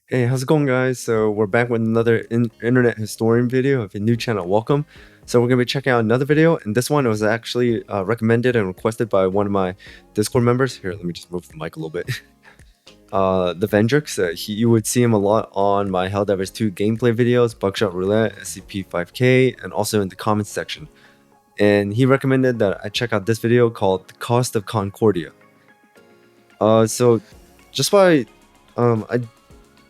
Hey, how's it going, guys? So we're back with another internet historian video. If you're new channel, welcome. So we're gonna be checking out another video, and this one was actually recommended and requested by one of my Discord members. Here, let me just move the mic a little bit. The Vendrix, you would see him a lot on my Helldivers 2 gameplay videos, Buckshot Roulette, SCP-5K, and also in the comments section. And he recommended that I check out this video called "The Cost of Concordia." So just by I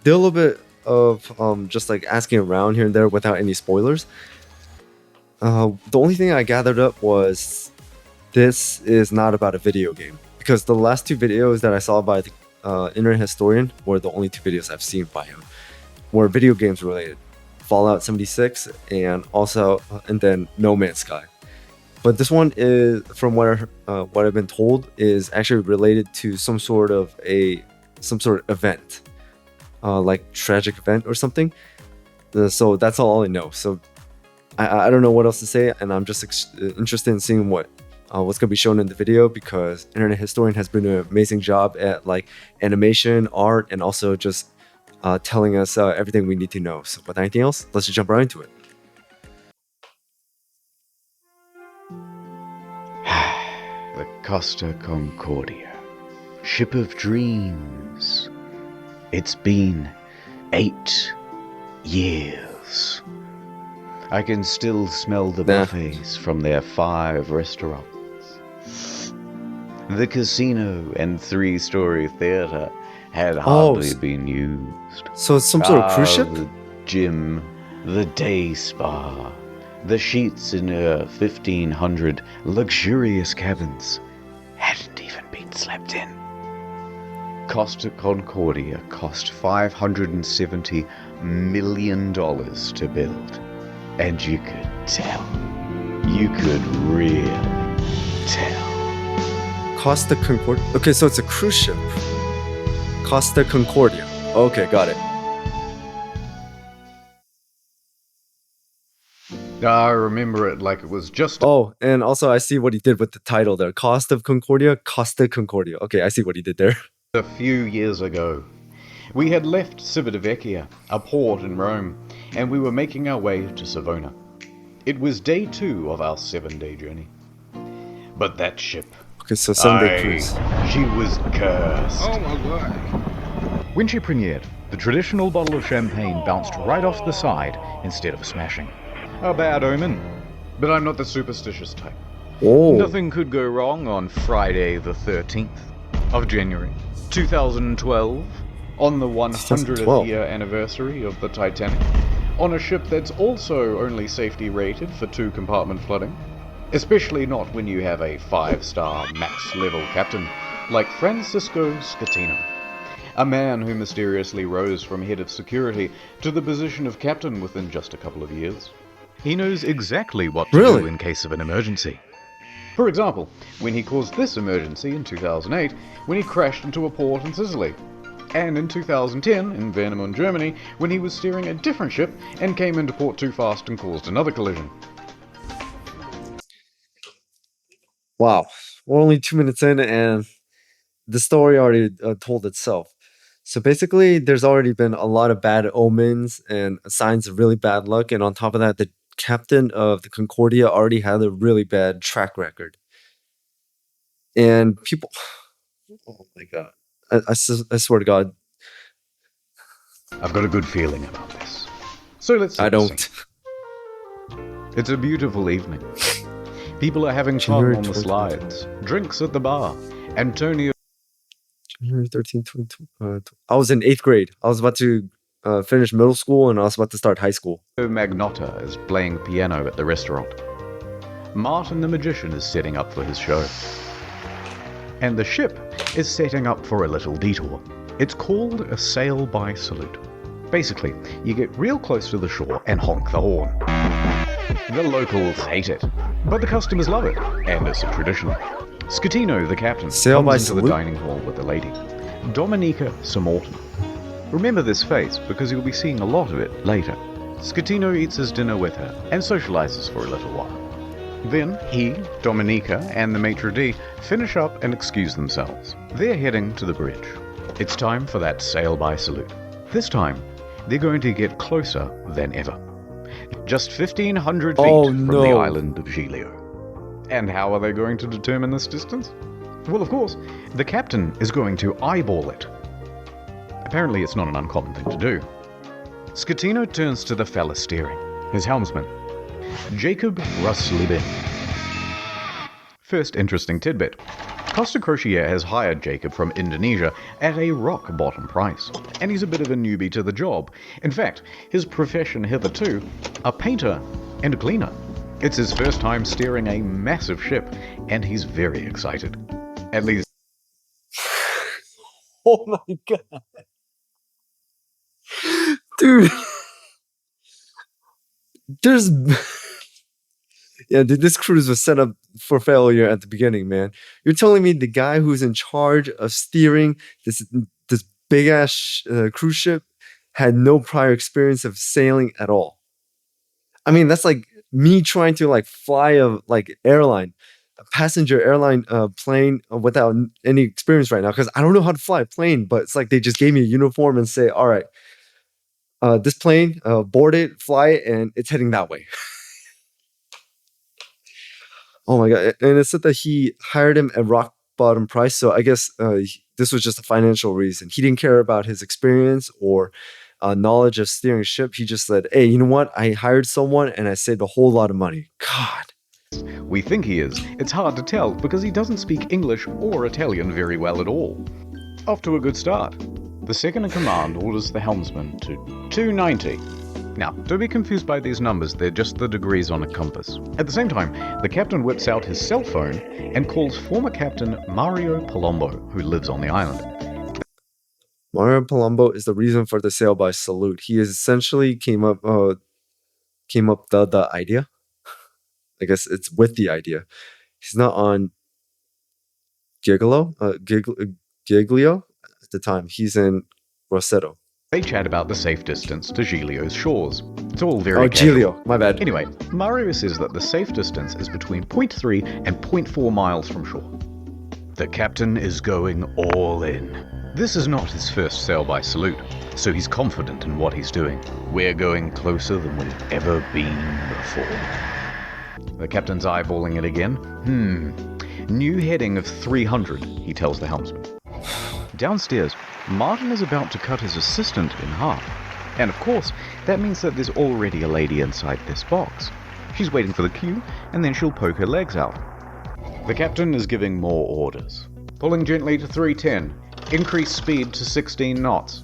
did a little bit of just like asking around here and there without any spoilers. The only thing I gathered up was this is not about a video game, because the last two videos that I saw by the internet historian were the only two videos I've seen by him were video games related, Fallout 76 and also and then No Man's Sky. But this one is, from what I've been told, is actually related to some sort of event. Like tragic event or something. So that's all I know. So I don't know what else to say, and I'm just interested in seeing what's gonna be shown in the video, because Internet Historian has been doing an amazing job at like animation, art, and also just telling us everything we need to know. So without anything else, let's just jump right into it. The Costa Concordia, ship of dreams. It's been 8 years. I can still smell the buffets from their 5 restaurants. The casino and 3-story theater had hardly been used. So it's some sort of cruise ship? The gym, the day spa, the sheets in 1,500 luxurious cabins hadn't even been slept in. Costa Concordia cost $570 million to build. And you could tell. You could really tell. Costa Concordia. Okay, so it's a cruise ship. Costa Concordia. Okay, got it. I remember it like it was just... Oh, and also I see what he did with the title there. Cost of Concordia, Costa Concordia. Okay, I see what he did there. A few years ago, we had left Civitavecchia, a port in Rome, and we were making our way to Savona. It was day 2 of our 7-day journey. But that ship... Okay, so 7-day cruise. She was cursed. Oh my god. When she premiered, the traditional bottle of champagne bounced right off the side instead of smashing. A bad omen. But I'm not the superstitious type. Oh. Nothing could go wrong on Friday the 13th of January, 2012, on the 100th year anniversary of the Titanic, on a ship that's also only safety rated for 2-compartment flooding, especially not when you have a 5-star max level captain like Francisco Scatino, a man who mysteriously rose from head of security to the position of captain within just a couple of years. He knows exactly what to do in case of an emergency. For example, when he caused this emergency in 2008, when he crashed into a port in Sicily. And in 2010, in Warnemünde, Germany, when he was steering a different ship and came into port too fast and caused another collision. Wow, we're only 2 minutes in and the story already told itself. So basically, there's already been a lot of bad omens and signs of really bad luck, and on top of that, the captain of the Concordia already had a really bad track record. And people... Oh my god. I swear to God. I've got a good feeling about this. So let's... I don't. It's a beautiful evening. People are having fun on the slides, drinks at the bar. Antonio... January 13th, 2020. I was in 8th grade. I was about to finish middle school, and I was about to start high school. Magnotta is playing piano at the restaurant. Martin the Magician is setting up for his show. And the ship is setting up for a little detour. It's called a sail-by salute. Basically, you get real close to the shore and honk the horn. The locals hate it, but the customers love it, and it's a tradition. Scatino, the captain, comes into the dining hall with a lady, Dominica Samorton. Remember this face, because you'll be seeing a lot of it later. Scatino eats his dinner with her, and socializes for a little while. Then he, Dominica, and the maitre d' finish up and excuse themselves. They're heading to the bridge. It's time for that sail-by salute. this time, they're going to get closer than ever. Just 1,500 feet Oh, from the no. island of Giglio. And how are they going to determine this distance? Well, of course, the captain is going to eyeball it. Apparently it's not an uncommon thing to do. Scatino turns to the fella steering, his helmsman, Jacob Ruslibin. First interesting tidbit. Costa Crociere has hired Jacob from Indonesia at a rock-bottom price, and he's a bit of a newbie to the job. In fact, his profession hitherto, a painter and a cleaner. It's his first time steering a massive ship, and he's very excited. At least... Oh my god. Dude. There's... Yeah, dude, this cruise was set up for failure at the beginning, man. You're telling me the guy who's in charge of steering this big-ass cruise ship had no prior experience of sailing at all? I mean, that's like me trying to like fly a passenger airline plane without any experience right now, because I don't know how to fly a plane, but it's like they just gave me a uniform and say, all right, this plane, board it, fly it, and it's heading that way. Oh my god. And it said that he hired him at rock bottom price, so I guess this was just a financial reason. He didn't care about his experience or knowledge of steering a ship. He just said, hey, you know what? I hired someone and I saved a whole lot of money. God. we think he is. It's hard to tell because he doesn't speak English or Italian very well at all. Off to a good start. The second in command orders the helmsman to 290. Now, don't be confused by these numbers, they're just the degrees on a compass. At the same time, the captain whips out his cell phone and calls former captain Mario Palombo, who lives on the island. Mario Palombo is the reason for the sail by salute. He essentially came up the idea. I guess it's with the idea. He's not on Giglio at the time. He's in Rossetto. They chat about the safe distance to Giglio's shores. It's all very casual. Giglio, my bad. Anyway, Mario says that the safe distance is between 0.3 and 0.4 miles from shore. The captain is going all in. This is not his first sail by salute, so he's confident in what he's doing. We're going closer than we've ever been before. The captain's eyeballing it again. New heading of 300, he tells the helmsman. Downstairs, Martin is about to cut his assistant in half. And of course, that means that there's already a lady inside this box. She's waiting for the cue, and then she'll poke her legs out. The captain is giving more orders. Pulling gently to 310. Increase speed to 16 knots.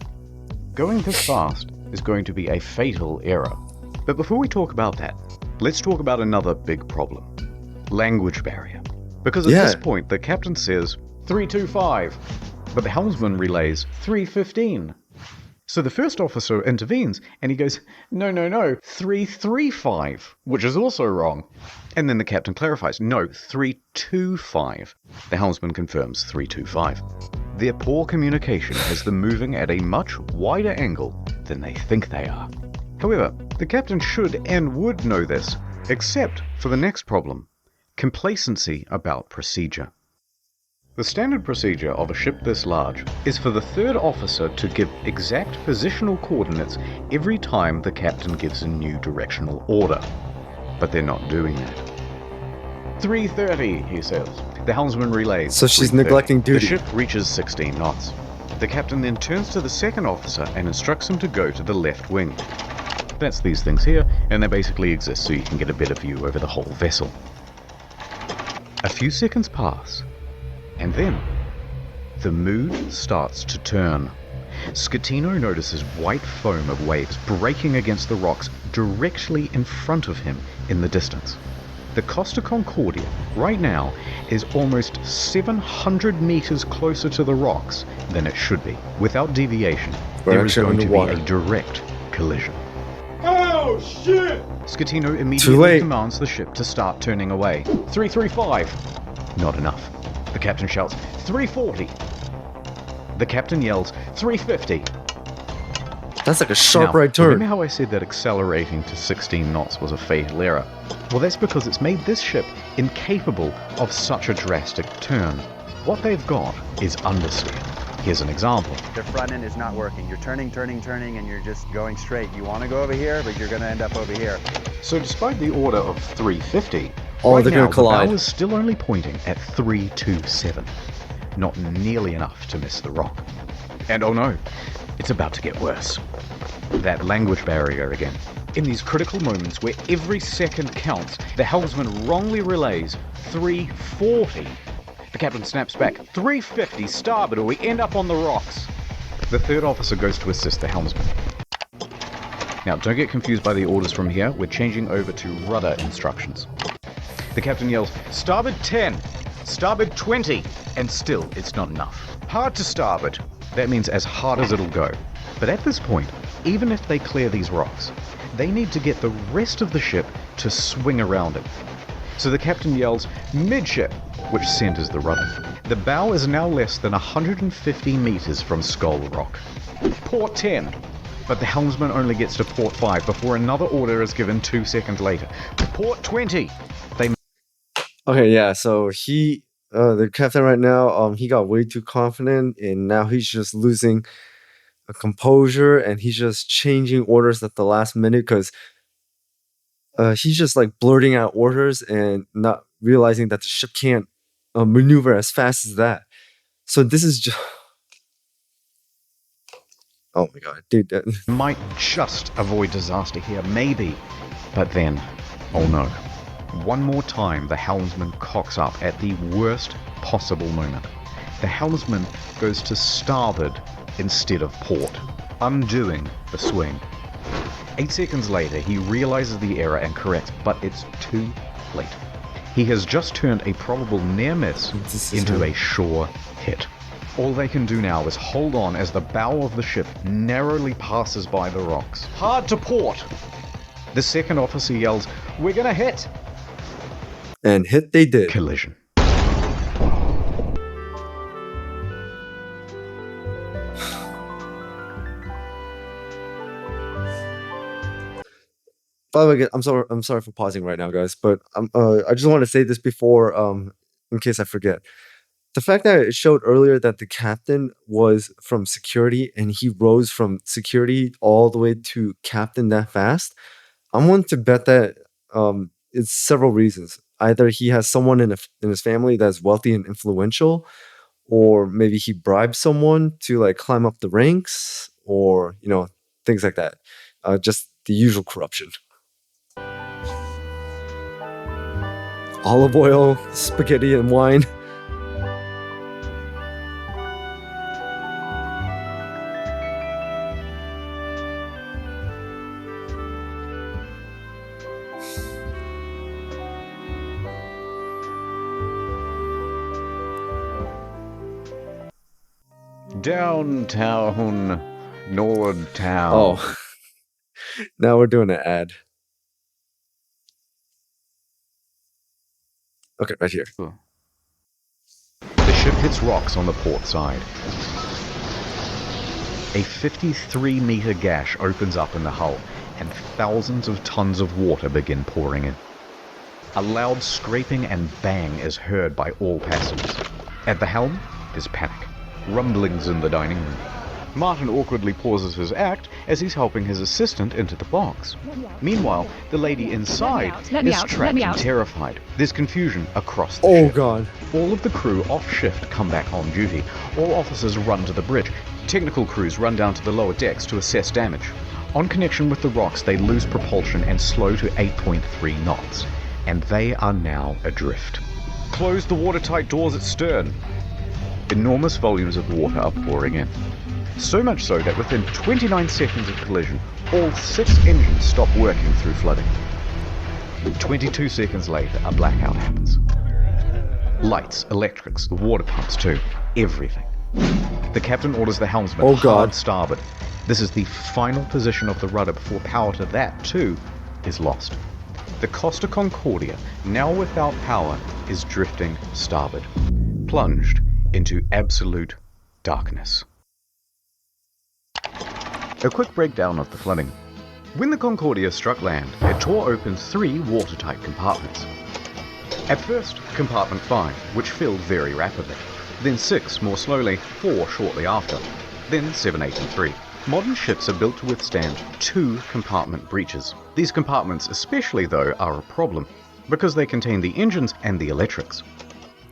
Going this fast is going to be a fatal error. But before we talk about that, let's talk about another big problem. Language barrier. Because at this point, the captain says 325. But the helmsman relays 315. So the first officer intervenes, and he goes, no, 335, which is also wrong. And then the captain clarifies, no, 325. The helmsman confirms 325. Their poor communication has them moving at a much wider angle than they think they are. However, the captain should and would know this, except for the next problem, complacency about procedure. The standard procedure of a ship this large is for the third officer to give exact positional coordinates every time the captain gives a new directional order. But they're not doing that. 330, he says. The helmsman relays. So she's neglecting duty. The ship reaches 16 knots. The captain then turns to the second officer and instructs him to go to the left wing. That's these things here, and they basically exist so you can get a better view over the whole vessel. A few seconds pass. And then, the mood starts to turn. Scatino notices white foam of waves breaking against the rocks directly in front of him in the distance. The Costa Concordia, right now, is almost 700 meters closer to the rocks than it should be. Without deviation, there is going to be a direct collision. Oh, shit! Scatino immediately commands the ship to start turning away. 335. Not enough. The captain shouts, 340. The captain yells, 350. That's like a sharp now, right turn. Remember how I said that accelerating to 16 knots was a fatal error? Well, that's because it's made this ship incapable of such a drastic turn. What they've got is understeer. Here's an example. The front end is not working. You're turning, and you're just going straight. You want to go over here, but you're going to end up over here. So despite the order of 350, Oh, right they're now gonna collide. the bow is still only pointing at 327. Not nearly enough to miss the rock. And oh no, it's about to get worse. That language barrier again. In these critical moments where every second counts, the helmsman wrongly relays 340. The captain snaps back, 350 starboard or we end up on the rocks. The third officer goes to assist the helmsman. Now, don't get confused by the orders from here. We're changing over to rudder instructions. The captain yells, starboard 10, starboard 20, and still it's not enough. Hard to starboard. That means as hard as it'll go. But at this point, even if they clear these rocks, they need to get the rest of the ship to swing around it. So the captain yells, midship, which centers the rudder. The bow is now less than 150 meters from Skull Rock. Port 10. But the helmsman only gets to port 5 before another order is given 2 seconds later. Port 20. Okay, yeah. So the captain right now, he got way too confident, and now he's just losing a composure, and he's just changing orders at the last minute because he's just like blurting out orders and not realizing that the ship can't maneuver as fast as that. So this is just. Oh my god, dude. Might just avoid disaster here, maybe. But then, oh no. One more time, the helmsman cocks up at the worst possible moment. The helmsman goes to starboard instead of port, undoing the swing. 8 seconds later, he realizes the error and corrects, but it's too late. He has just turned a probable near miss into a sure hit. All they can do now is hold on as the bow of the ship narrowly passes by the rocks. Hard to port! The second officer yells, we're gonna hit! And hit they did. Collision. By the way, I'm sorry for pausing right now, guys, but I just want to say this before, in case I forget. The fact that it showed earlier that the captain was from security and he rose from security all the way to captain that fast, I'm willing to bet that it's several reasons. Either he has someone in his family that's wealthy and influential, or maybe he bribed someone to like climb up the ranks, or things like that. Just the usual corruption. Olive oil, spaghetti, and wine. Downtown, Nordtown. Oh, now we're doing an ad. Okay, right here. The ship hits rocks on the port side. A 53-meter gash opens up in the hull, and thousands of tons of water begin pouring in. A loud scraping and bang is heard by all passengers. At the helm is panic. Rumblings in the dining room. Martin awkwardly pauses his act as he's helping his assistant into the box. Meanwhile, the lady inside is trapped and terrified. There's confusion across the ship. Oh god. All of the crew off shift come back on duty. All officers run to the bridge. Technical crews run down to the lower decks to assess damage. On connection with the rocks, they lose propulsion and slow to 8.3 knots. And they are now adrift. Close the watertight doors at stern. Enormous volumes of water are pouring in. So much so that within 29 seconds of collision, all 6 engines stop working through flooding. 22 seconds later, a blackout happens. Lights, electrics, the water pumps too, everything. The captain orders the helmsman hard starboard. This is the final position of the rudder before power to that too is lost. The Costa Concordia, now without power, is drifting starboard, plunged into absolute darkness. A quick breakdown of the flooding. When the Concordia struck land, it tore open 3 watertight compartments. At first, compartment 5, which filled very rapidly. then 6 more slowly, 4 shortly after, then 7, 8 and 3. Modern ships are built to withstand 2 compartment breaches. These compartments especially though are a problem, because they contain the engines and the electrics.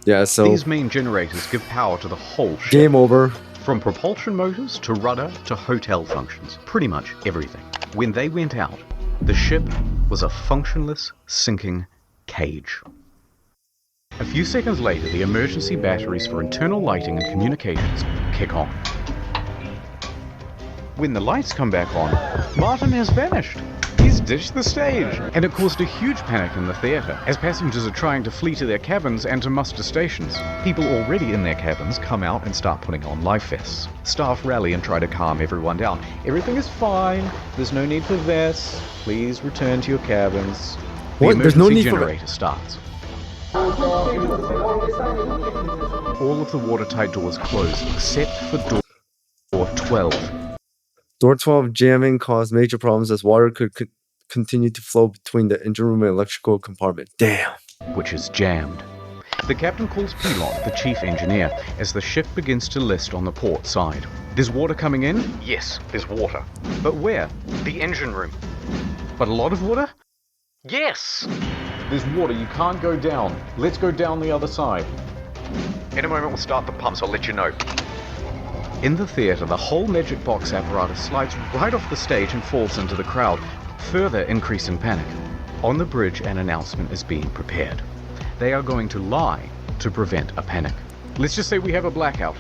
Yeah, so These main generators give power to the whole ship. game over. From propulsion motors to rudder to hotel functions, pretty much everything. When they went out, the ship was a functionless, sinking cage. A few seconds later, the emergency batteries for internal lighting and communications kick on. When the lights come back on, Martin has vanished. He's ditched the stage, and it caused a huge panic in the theatre, as passengers are trying to flee to their cabins and to muster stations. People already in their cabins come out and start putting on life vests. Staff rally and try to calm everyone down. Everything is fine, there's no need for vests, please return to your cabins. What? The There's no emergency need for generator starts. All of the watertight doors close except for door 12. Door 12 jamming caused major problems as water could continue to flow between the engine room and electrical compartment. Damn. Which is jammed. The captain calls Pilon, the chief engineer, as the ship begins to list on the port side. There's water coming in? Yes, there's water. But where? The engine room. But a lot of water? Yes! There's water, you can't go down. Let's go down the other side. In a moment we'll start the pumps, I'll let you know. In the theatre, the whole magic box apparatus slides right off the stage and falls into the crowd, further increasing panic. On the bridge, an announcement is being prepared. They are going to lie to prevent a panic. Let's just say we have a blackout.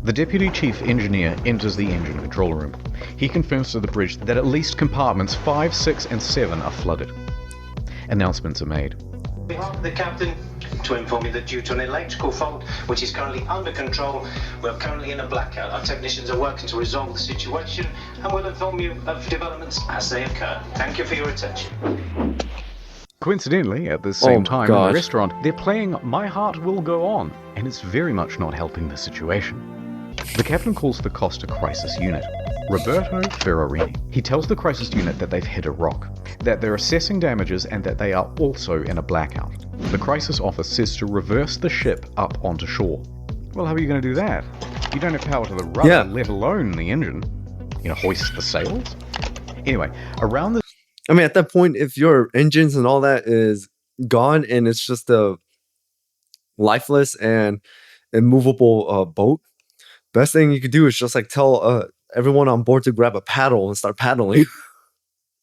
The deputy chief engineer enters the engine control room. He confirms to the bridge that at least compartments 5, 6, and 7 are flooded. Announcements are made. On behalf of the captain, to inform you that due to an electrical fault, which is currently under control, we're currently in a blackout. Our technicians are working to resolve the situation and will inform you of developments as they occur. Thank you for your attention. Coincidentally, at the same time in God. the restaurant, they're playing My Heart Will Go On, and it's very much not helping the situation. The captain calls the Costa Crisis Unit, Roberto Ferrarini. He tells the crisis unit that they've hit a rock, that they're assessing damages, and that they are also in a blackout. The crisis office says to reverse the ship up onto shore. Well, how are you going to do that? You don't have power to the rudder, let alone the engine. You know, hoist the sails? Anyway, around the... I mean, at that point, if your engines and all that is gone and it's just a lifeless and immovable boat, best thing you could do is just like tell everyone on board to grab a paddle and start paddling.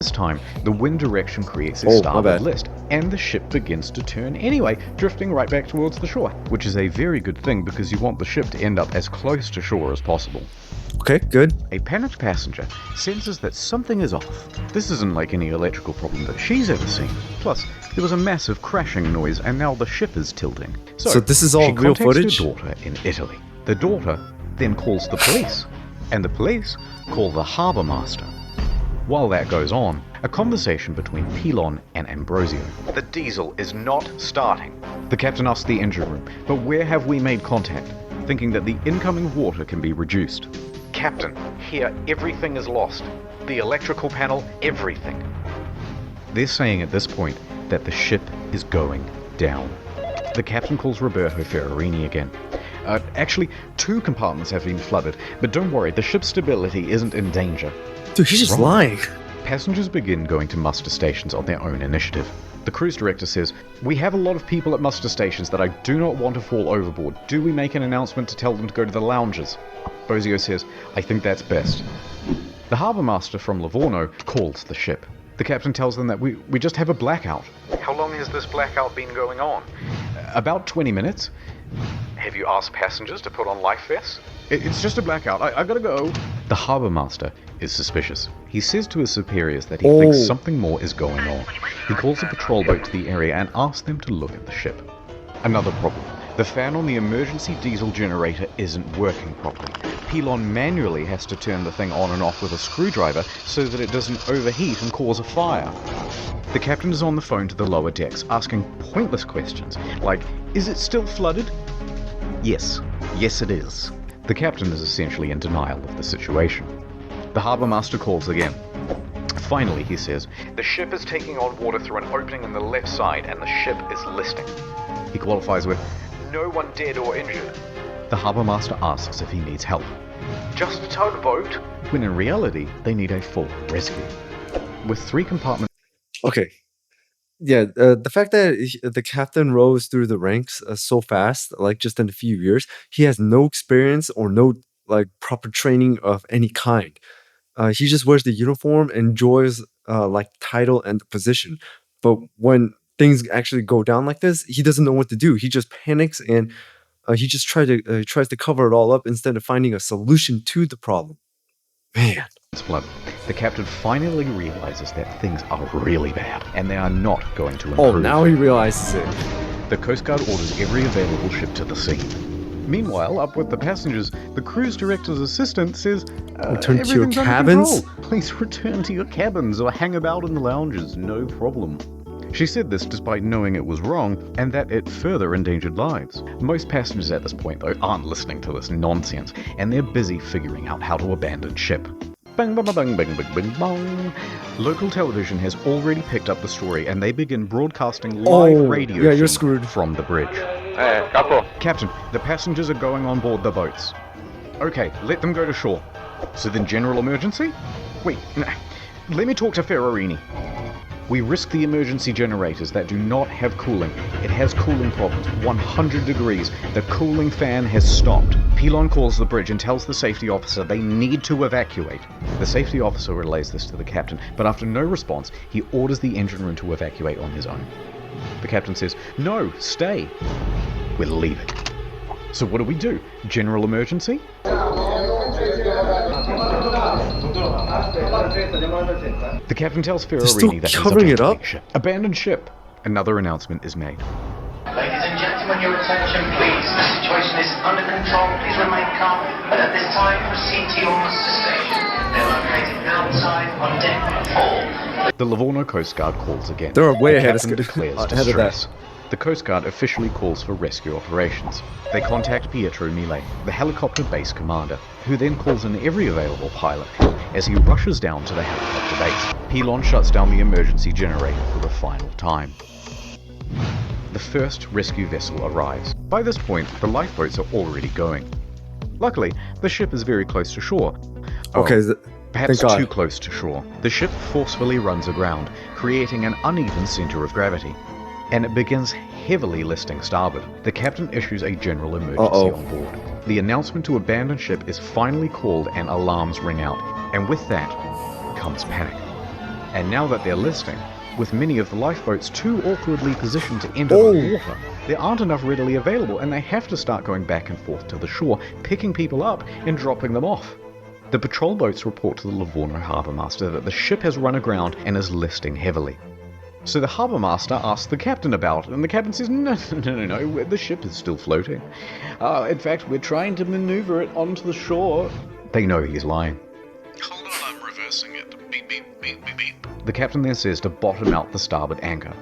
This time, the wind direction creates a my starboard bad. list, and the ship begins to turn anyway, drifting right back towards the shore, which is a very good thing because you want the ship to end up as close to shore as possible. Okay, good. A panicked passenger senses that something is off. This isn't like any electrical problem that she's ever seen. Plus, there was a massive crashing noise, and now the ship is tilting. So this is all she real contacts footage? her daughter in Italy. The daughter then calls the police, and the police call the harbour master. While that goes on, a conversation between Pilon and Ambrosio. The diesel is not starting. The captain asks the engine room, but where have we made contact? Thinking that the incoming water can be reduced. Captain, here everything is lost. The electrical panel, everything. They're saying at this point that the ship is going down. The captain calls Roberto Ferrarini again. Actually, 2 compartments have been flooded, but don't worry, the ship's stability isn't in danger. Dude, he's just Wrong. lying. Passengers begin going to muster stations on their own initiative. The cruise director says, "We have a lot of people at muster stations that I do not want to fall overboard. Do we make an announcement to tell them to go to the lounges?" Bozio says, "I think that's best." The harbour master from Livorno calls the ship. The captain tells them that we just have a blackout. How long has this blackout been going on? About 20 minutes. Have you asked passengers to put on life vests? It's just a blackout. I gotta go. The harbour master is suspicious. He says to his superiors that he thinks something more is going on. He calls a patrol boat to the area and asks them to look at the ship. Another problem. The fan on the emergency diesel generator isn't working properly. Pilon manually has to turn the thing on and off with a screwdriver so that it doesn't overheat and cause a fire. The captain is on the phone to the lower decks, asking pointless questions, like, is it still flooded? Yes it is. The captain is essentially in denial of the situation. The harbour master calls again. Finally, he says, the ship is taking on water through an opening in the left side and the ship is listing. He qualifies with, no one dead or injured. The harbour master asks if he needs help. Just a tugboat? When in reality, they need a full rescue. With 3 compartments. Okay. Yeah, the fact that the captain rose through the ranks so fast, like just in a few years, he has no experience or no like proper training of any kind. He just wears the uniform, enjoys like title and the position. But when things actually go down like this, he doesn't know what to do. He just panics and he just tries to cover it all up instead of finding a solution to the problem. Man. Flood. The captain finally realizes that things are really bad, and they are not going to improve. Oh, now he realizes it. The Coast Guard orders every available ship to the scene. Meanwhile, up with the passengers, the cruise director's assistant says, return to your "Everything's under cabins? control. Please return to your cabins or hang about in the lounges, no problem." She said this despite knowing it was wrong and that it further endangered lives. Most passengers at this point, though, aren't listening to this nonsense, and they're busy figuring out how to abandon ship. Bang, bang, bang, bang, bang, bang, bang. Local television has already picked up the story, and they begin broadcasting live radio you're feed screwed. from the bridge. Captain, the passengers are going on board the boats. Okay, let them go to shore. So then general emergency? Wait, let me talk to Ferrarini. We risk the emergency generators that do not have cooling. It has cooling problems, 100 degrees. The cooling fan has stopped. Pilon calls the bridge and tells the safety officer they need to evacuate. The safety officer relays this to the captain, but after no response, he orders the engine room to evacuate on his own. The captain says, "No, stay. We're leaving." So what do? General emergency? The captain tells Ferrarini that he's covering it up? ship. Abandoned ship. Another announcement is made. Ladies and gentlemen, your attention please. The situation is under control. Please remain calm. But at this time, proceed to your muster station. They're located outside on deck 4. The Livorno Coast Guard calls again. They're way The ahead of captain declares ahead of distress. The Coast Guard officially calls for rescue operations. They contact Pietro Mille, the helicopter base commander, who then calls in every available pilot as he rushes down to the helicopter base. Pilon shuts down the emergency generator for the final time. The first rescue vessel arrives. By this point, the lifeboats are already going. Luckily, the ship is very close to shore. Okay, Perhaps thank God. too close to shore. The ship forcefully runs aground, creating an uneven center of gravity, and it begins heavily listing starboard. The captain issues a general emergency on board. The announcement to abandon ship is finally called and alarms ring out, and with that comes panic. And now that they're listing, with many of the lifeboats too awkwardly positioned to enter the water, there aren't enough readily available, and they have to start going back and forth to the shore, picking people up and dropping them off. The patrol boats report to the Livorno harbour master that the ship has run aground and is listing heavily. So the harbour master asks the captain about it, and the captain says, no, the ship is still floating. In fact, we're trying to maneuver it onto the shore. They know he's lying. Hold on, I'm reversing it. Beep, beep, beep, beep, beep. The captain then says to bottom out the starboard anchor.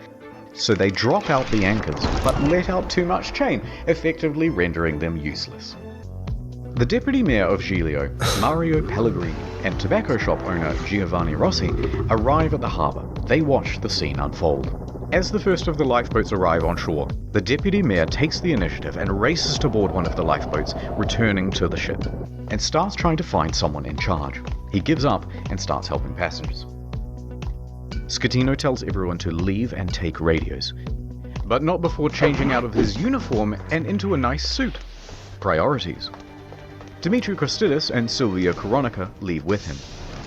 So they drop out the anchors, but let out too much chain, effectively rendering them useless. The deputy mayor of Giglio, Mario Pellegrini, and tobacco shop owner Giovanni Rossi arrive at the harbour. They watch the scene unfold. As the first of the lifeboats arrive on shore, the deputy mayor takes the initiative and races to board one of the lifeboats, returning to the ship, and starts trying to find someone in charge. He gives up and starts helping passengers. Schettino tells everyone to leave and take radios, but not before changing out of his uniform and into a nice suit. Priorities. Dimitri Christidis and Silvia Coronica leave with him.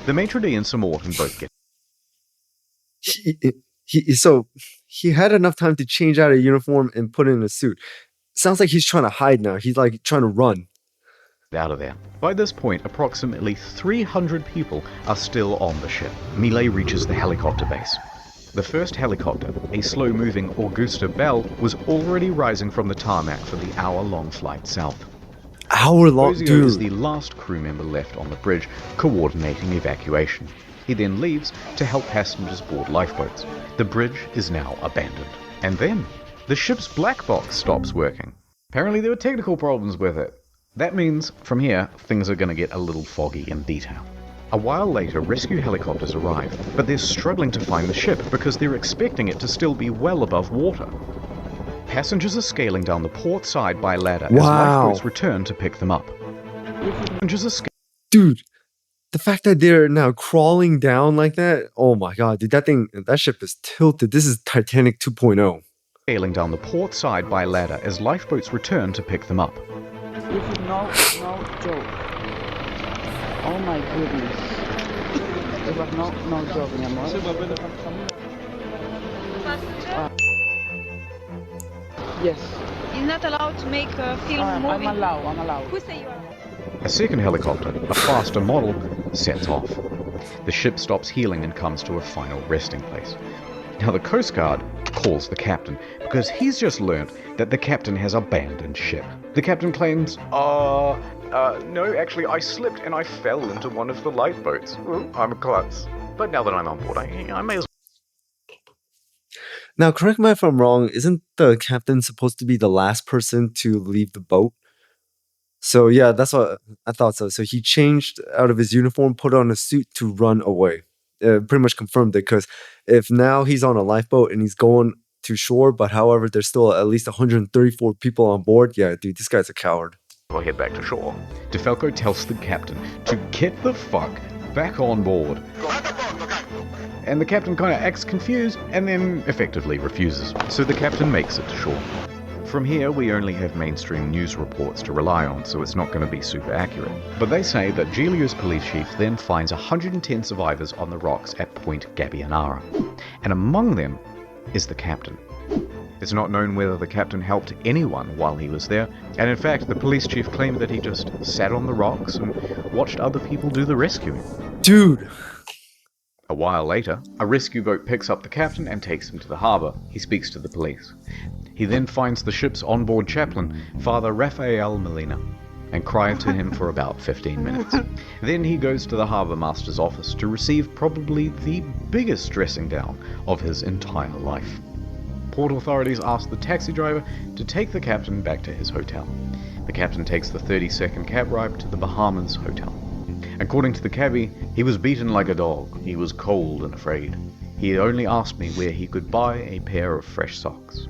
The maitre d' and Sir Morton both get. So he had enough time to change out a uniform and put in a suit. Sounds like he's trying to hide now. He's like trying to run out of there. By this point, approximately 300 people are still on the ship. Mille reaches the helicopter base. The first helicopter, a slow-moving Augusta Bell, was already rising from the tarmac for the hour-long flight south. Hour-long, Bozio dude. is the last crew member left on the bridge, coordinating evacuation. He then leaves to help passengers board lifeboats. The bridge is now abandoned. And then, the ship's black box stops working. Apparently there were technical problems with it. That means, from here, things are going to get a little foggy in detail. A while later, rescue helicopters arrive, but they're struggling to find the ship because they're expecting it to still be well above water. Passengers are scaling down the port side by ladder as lifeboats return to pick them up. Dude, the fact that they're now crawling down like that, oh my god, dude, that ship is tilted. This is Titanic 2.0. Scaling down the port side by ladder as lifeboats return to pick them up. This is no joke. Oh my goodness. It was no joke, mi amor. Yes. You're not allowed to make a film movie. I'm allowed. Who say you are? A second helicopter, a faster model, sets off. The ship stops healing and comes to a final resting place. Now the Coast Guard calls the captain because he's just learned that the captain has abandoned ship. The captain claims, no, actually I slipped and I fell into one of the lifeboats. I'm a klutz. But now that I'm on board, I may as well. Now, correct me if I'm wrong, isn't the captain supposed to be the last person to leave the boat? So yeah, that's what I thought so. So he changed out of his uniform, put on a suit to run away. Pretty much confirmed it, because if now he's on a lifeboat and he's going to shore, but however, there's still at least 134 people on board, yeah, dude, this guy's a coward. We'll head back to shore. DeFalco tells the captain to get the fuck back on board. And the captain kind of acts confused and then effectively refuses. So the captain makes it to shore. From here, we only have mainstream news reports to rely on, so it's not going to be super accurate. But they say that Giglio's police chief then finds 110 survivors on the rocks at Point Gabbianara. And among them is the captain. It's not known whether the captain helped anyone while he was there, and in fact, the police chief claimed that he just sat on the rocks and watched other people do the rescuing. Dude! A while later, a rescue boat picks up the captain and takes him to the harbour. He speaks to the police. He then finds the ship's onboard chaplain, Father Rafael Molina, and cries to him for about 15 minutes. Then he goes to the harbour master's office to receive probably the biggest dressing down of his entire life. Port authorities ask the taxi driver to take the captain back to his hotel. The captain takes the 30-second cab ride to the Bahamas hotel. According to the cabbie, he was beaten like a dog. He was cold and afraid. He only asked me where he could buy a pair of fresh socks.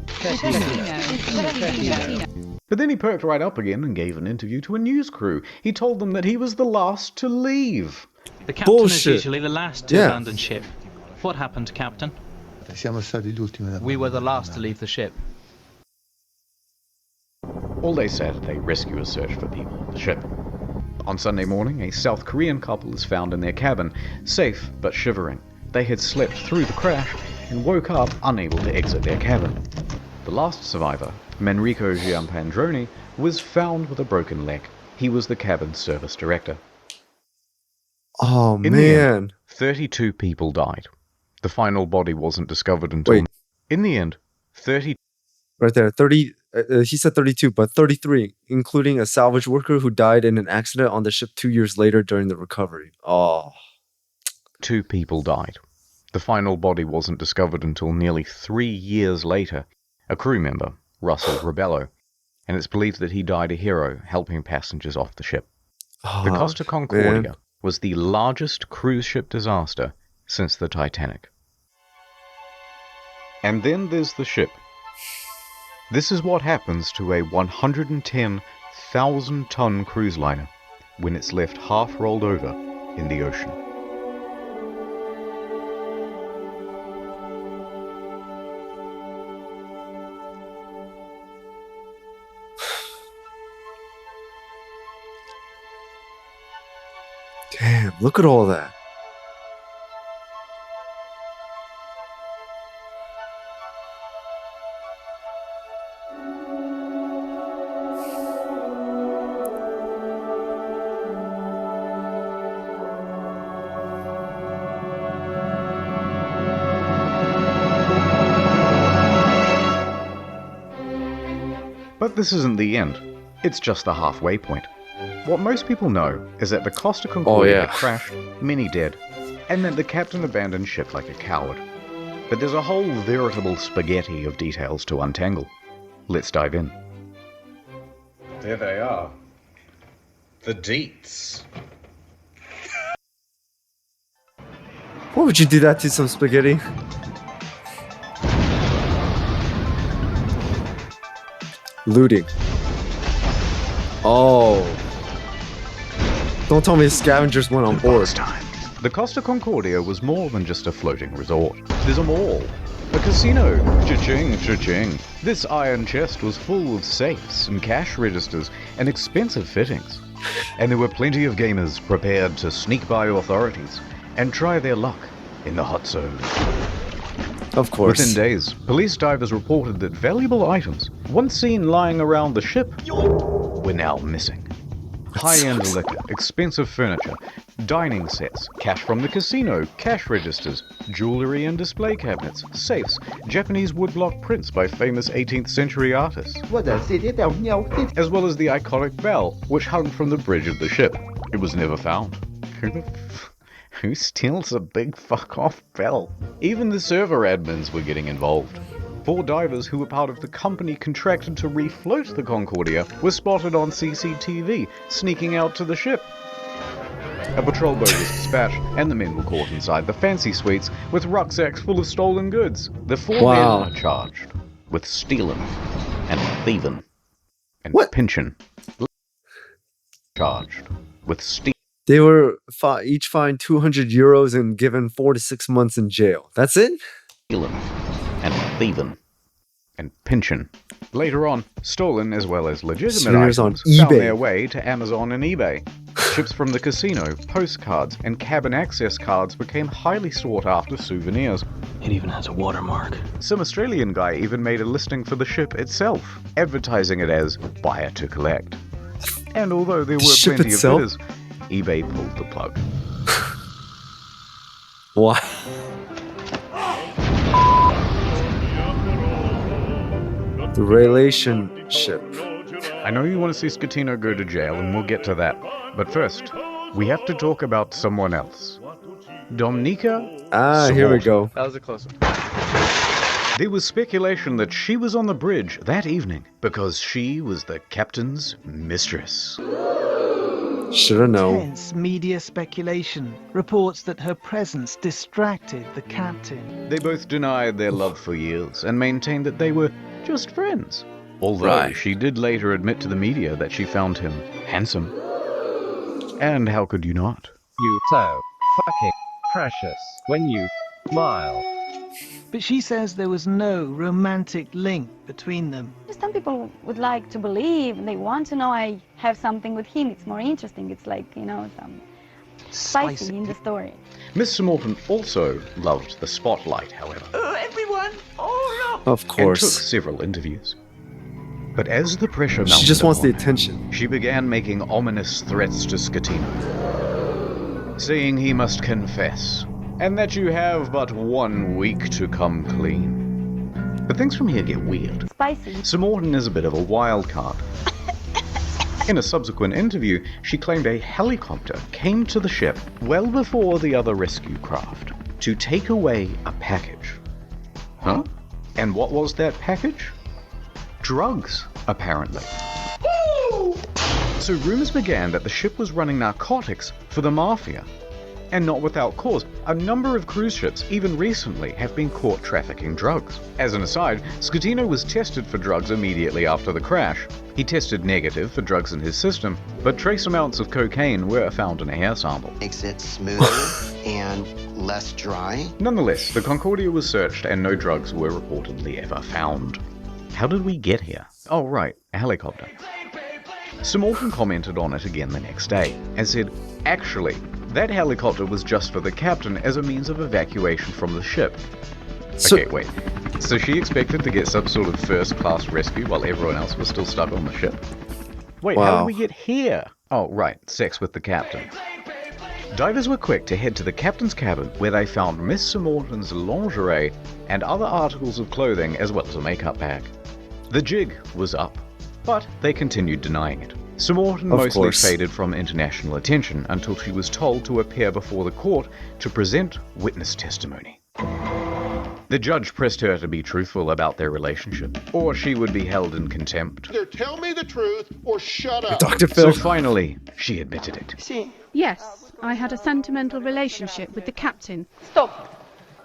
But then he perked right up again and gave an interview to a news crew. He told them that he was the last to leave. The captain Bullshit. is usually the last to abandon ship. What happened, Captain? We were the last to leave the ship. All day Saturday, rescuers search for people on the ship. On Sunday morning, a South Korean couple is found in their cabin, safe but shivering. They had slept through the crash and woke up unable to exit their cabin. The last survivor, Manrico Giampandroni, was found with a broken leg. He was the cabin's service director. Oh, In the end, man. 32 people died. The final body wasn't discovered until... Wait. In the end, 30... Right there, 30. He said 32, but 33, including a salvage worker who died in an accident on the ship 2 years later during the recovery. Oh. 2 people died. The final body wasn't discovered until nearly 3 years later. A crew member, Russell Rebello, and it's believed that he died a hero helping passengers off the ship. The Costa Concordia was the largest cruise ship disaster since the Titanic. And then there's the ship. This is what happens to a 110,000-ton cruise liner when it's left half rolled over in the ocean. Damn, look at all that. But this isn't the end. It's just the halfway point. What most people know is that the Costa Concordia had crashed, many dead, and that the captain abandoned ship like a coward. But there's a whole veritable spaghetti of details to untangle. Let's dive in. There they are. The deets. Why would you do that to some spaghetti? Looting. Oh. Don't tell me the scavengers went on board. The Costa Concordia was more than just a floating resort. There's a mall, a casino, cha-ching, cha-ching. This iron chest was full of safes and cash registers and expensive fittings. And there were plenty of gamers prepared to sneak by authorities and try their luck in the hot zone. Of course. Within days, police divers reported that valuable items, once seen lying around the ship, were now missing. High-end liquor, expensive furniture, dining sets, cash from the casino, cash registers, jewelry and display cabinets, safes, Japanese woodblock prints by famous 18th century artists, as well as the iconic bell, which hung from the bridge of the ship. It was never found. Who steals a big fuck-off bell? Even the server admins were getting involved. 4 divers who were part of the company contracted to refloat the Concordia were spotted on CCTV, sneaking out to the ship. A patrol boat was dispatched, and the men were caught inside the fancy suites with rucksacks full of stolen goods. The 4 men are charged with stealing and thieving and pinching. Charged with stealing. They were each fined 200 euros and given 4 to 6 months in jail. That's it? Stealing and thieving and pinching. Later on, stolen as well as legitimate items on found eBay. their way to Amazon and eBay. Ships from the casino, postcards, and cabin access cards became highly sought after souvenirs. It even has a watermark. Some Australian guy even made a listing for the ship itself, advertising it as buyer to collect. And although there were plenty of bidders, eBay pulled the plug. What? The relationship. I know you want to see Scatino go to jail, and we'll get to that. But first, we have to talk about someone else. Dominika. Here we go. That was a close one. There was speculation that she was on the bridge that evening because she was the captain's mistress. Shoulda known. Intense media speculation reports that her presence distracted the captain. They both denied their love for years and maintained that they were just friends. Although she did later admit to the media that she found him handsome. And how could you not? You so fucking precious when you smile. But she says there was no romantic link between them. Some people would like to believe, they want to know I have something with him. It's more interesting. It's like, you know, some spicy in the story. Miss Morton also loved the spotlight, however. Everyone! Oh no! Of course. And took several interviews. But as the pressure mounted, she just wants the attention. She began making ominous threats to Scatino, saying he must confess, and that you have but 1 week to come clean. But things from here get weird. Spicy. Sir Morton is a bit of a wild card. In a subsequent interview, she claimed a helicopter came to the ship well before the other rescue craft to take away a package. Huh? And what was that package? Drugs, apparently. So rumors began that the ship was running narcotics for the mafia. And not without cause. A number of cruise ships, even recently, have been caught trafficking drugs. As an aside, Scatino was tested for drugs immediately after the crash. He tested negative for drugs in his system, but trace amounts of cocaine were found in a hair sample. Makes it smoother and less dry. Nonetheless, the Concordia was searched and no drugs were reportedly ever found. How did we get here? Oh right, a helicopter. Sir Morton commented on it again the next day, and said, actually, that helicopter was just for the captain as a means of evacuation from the ship. Okay, wait. So she expected to get some sort of first-class rescue while everyone else was still stuck on the ship? Wait, how did we get here? Oh, right, sex with the captain. Divers were quick to head to the captain's cabin, where they found Miss Sir Morton's lingerie and other articles of clothing, as well as a makeup bag. The jig was up, but they continued denying it. Sir Morton mostly faded from international attention until she was told to appear before the court to present witness testimony. The judge pressed her to be truthful about their relationship, or she would be held in contempt. Either tell me the truth or shut up. Dr. Phil. So finally, she admitted it. Yes, I had a sentimental relationship with the captain. Stop.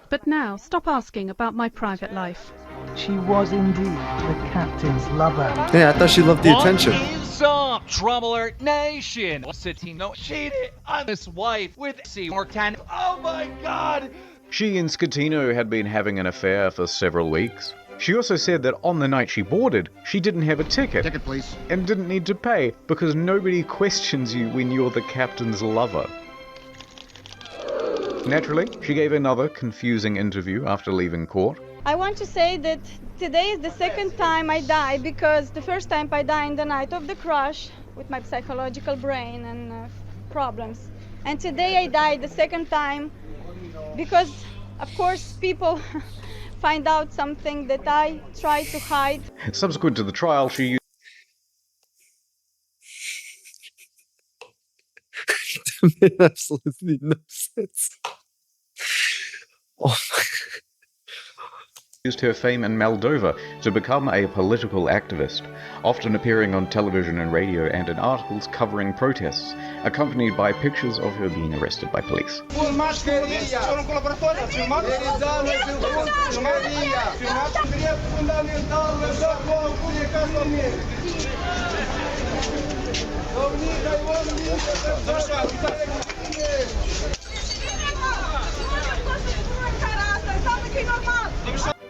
But now, stop asking about my private life. She was indeed the captain's lover. Yeah, I thought she loved the attention. What is up, Trouble Alert Nation? Scatino cheated on his wife with Mortan. Oh my god! She and Scatino had been having an affair for several weeks. She also said that on the night she boarded, she didn't have a ticket. Ticket, please. And didn't need to pay, because nobody questions you when you're the captain's lover. Naturally, she gave another confusing interview after leaving court. I want to say that today is the second time I died, because the first time I died in the night of the crash with my psychological brain and problems. And today I died the second time because, of course, people find out something that I try to hide. Subsequent to the trial, she used That made absolutely no sense. Oh my. Used her fame in Moldova to become a political activist, often appearing on television and radio and in articles covering protests, accompanied by pictures of her being arrested by police.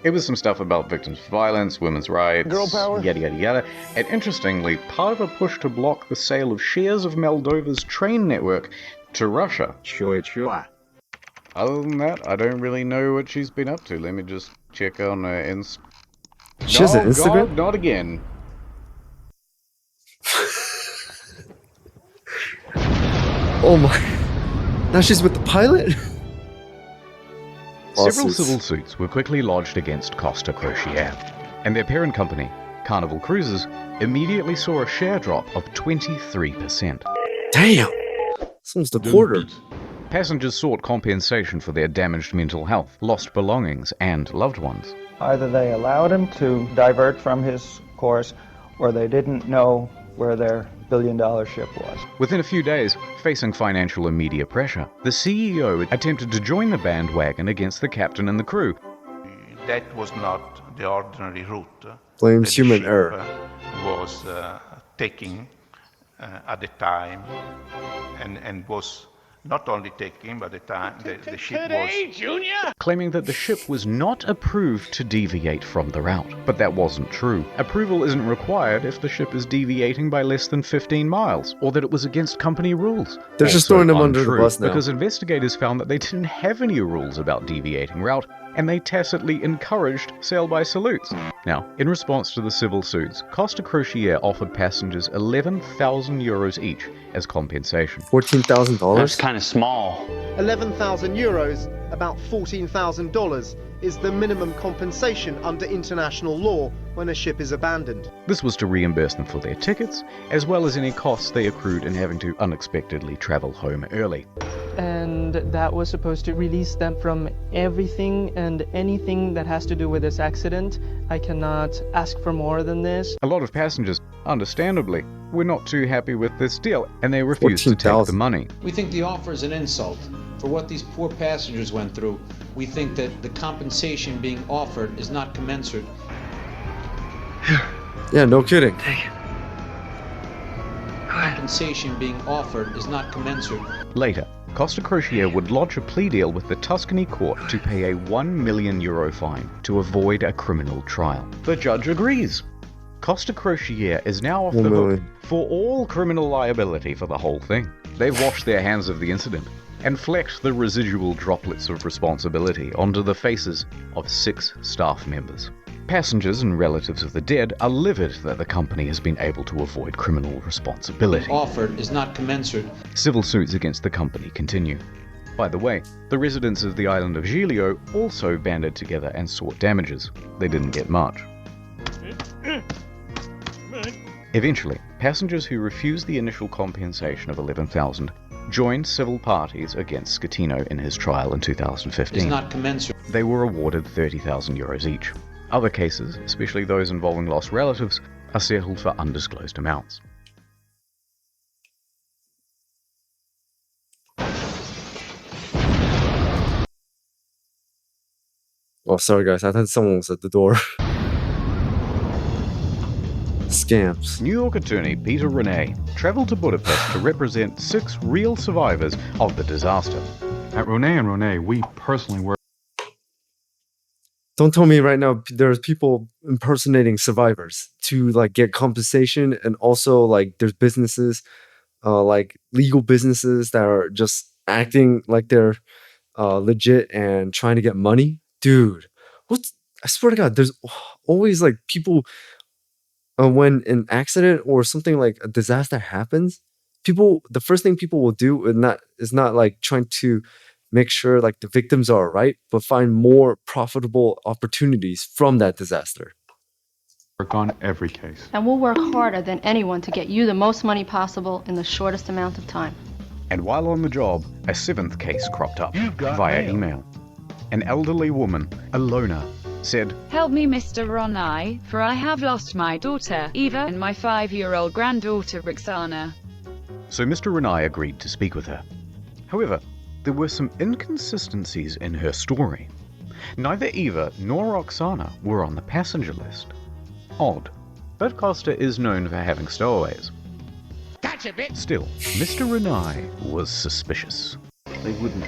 It was some stuff about victims of violence, women's rights, girl power, yada yada yada, and interestingly, part of a push to block the sale of shares of Moldova's train network to Russia. Sure. Other than that, I don't really know what she's been up to. Let me just check on her She has an Instagram? God, not again. Oh my. Now she's with the pilot? Several civil suits were quickly lodged against Costa Crociere, and their parent company, Carnival Cruises, immediately saw a share drop of 23%. Damn! It's almost a quarter. Passengers sought compensation for their damaged mental health, lost belongings, and loved ones. Either they allowed him to divert from his course, or they didn't know where their billion-dollar ship was. Within a few days, facing financial and media pressure, the CEO attempted to join the bandwagon against the captain and the crew. That was not the ordinary route. Blames human error. Was taking at the time, and was not only taking, but the time the ship was... Junior! Claiming that the ship was not approved to deviate from the route. But that wasn't true. Approval isn't required if the ship is deviating by less than 15 miles, or that it was against company rules. They're just throwing them under the bus now. Because investigators found that they didn't have any rules about deviating route, and they tacitly encouraged sail by salutes. Now, in response to the civil suits, Costa Crociere offered passengers €11,000 each as compensation. $14,000? That's kind of small. 11,000 euros, about $14,000, is the minimum compensation under international law when a ship is abandoned. This was to reimburse them for their tickets, as well as any costs they accrued in having to unexpectedly travel home early. And that was supposed to release them from everything and anything that has to do with this accident. I cannot ask for more than this. A lot of passengers, understandably, were not too happy with this deal, and they refused to take the money. We think the offer is an insult. For what these poor passengers went through, we think that the compensation being offered is not commensurate. Yeah, no kidding. Compensation being offered is not commensurate. Later, Costa Crociere would lodge a plea deal with the Tuscany court to pay a €1 million fine to avoid a criminal trial. The judge agrees. Costa Crociere is now off the hook for all criminal liability for the whole thing. They've washed their hands of the incident and flecked the residual droplets of responsibility onto the faces of 6 staff members. Passengers and relatives of the dead are livid that the company has been able to avoid criminal responsibility. Offered is not commensurate. Civil suits against the company continue. By the way, the residents of the island of Giglio also banded together and sought damages. They didn't get much. Eventually, passengers who refused the initial compensation of $11,000 joined civil parties against Scatino in his trial in 2015. It's not commensurate. They were awarded €30,000 each. Other cases, especially those involving lost relatives, are settled for undisclosed amounts. Oh, sorry guys, I thought someone was at the door. Scams. New York attorney Peter Renee traveled to Budapest to represent 6 real survivors of the disaster. At Renee, we personally work. Don't tell me right now there's people impersonating survivors to like get compensation, and also like there's businesses, like legal businesses that are just acting like they're legit and trying to get money. Dude, I swear to God, there's always like people when an accident or something like a disaster happens, the first thing people will do is not like trying to make sure like the victims are all right, but find more profitable opportunities from that disaster. Work on every case. And we'll work harder than anyone to get you the most money possible in the shortest amount of time. And while on the job, a 7th case cropped up via email. An elderly woman, Alona, said, "Help me, Mr. Ronai, for I have lost my daughter, Eva, and my 5-year-old granddaughter, Roxana." So Mr. Renai agreed to speak with her. However, there were some inconsistencies in her story. Neither Eva nor Roxana were on the passenger list. Odd, but Costa is known for having stowaways. Gotcha, bitch! Still, Mr. Renai was suspicious. They wouldn't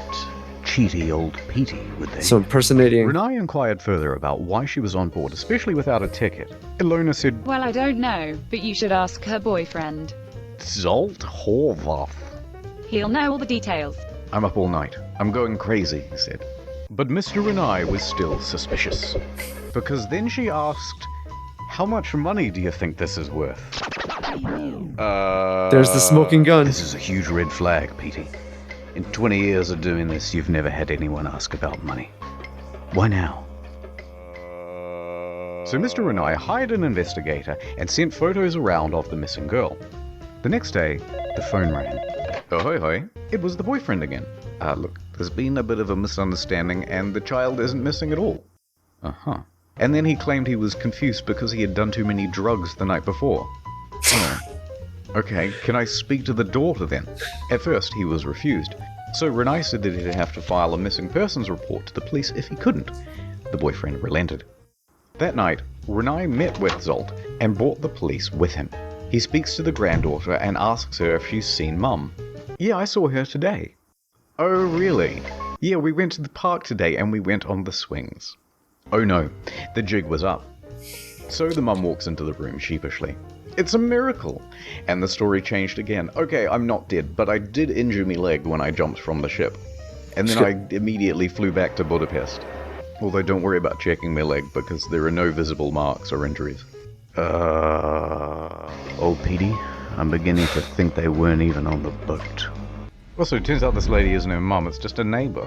cheaty old Petey, would they? So impersonating... Renai inquired further about why she was on board, especially without a ticket. Ilona said, "Well, I don't know, but you should ask her boyfriend. Zolt Horvath. He'll know all the details." "I'm up all night. I'm going crazy," he said. But Mr. Renai was still suspicious. Because then she asked, "How much money do you think this is worth?" There's the smoking gun. "This is a huge red flag, Petey. In 20 years of doing this, you've never had anyone ask about money. Why now?" So Mr. Renai hired an investigator and sent photos around of the missing girl. The next day, the phone rang. Ahoy hoy, it was the boyfriend again. "Look, there's been a bit of a misunderstanding and the child isn't missing at all." "Uh-huh." And then he claimed he was confused because he had done too many drugs the night before. "Oh. Okay, can I speak to the daughter then?" At first, he was refused. So Renai said that he'd have to file a missing persons report to the police if he couldn't. The boyfriend relented. That night, Renai met with Zolt and brought the police with him. He speaks to the granddaughter and asks her if she's seen Mum. "Yeah, I saw her today." "Oh, really?" "Yeah, we went to the park today and we went on the swings." Oh no, the jig was up. So the mum walks into the room sheepishly. "It's a miracle!" And the story changed again. "Okay, I'm not dead, but I did injure my leg when I jumped from the ship. And then I immediately flew back to Budapest. Although don't worry about checking my leg because there are no visible marks or injuries." "Oh, Petey, I'm beginning to think they weren't even on the boat." Also, it turns out this lady isn't her mum, it's just a neighbor.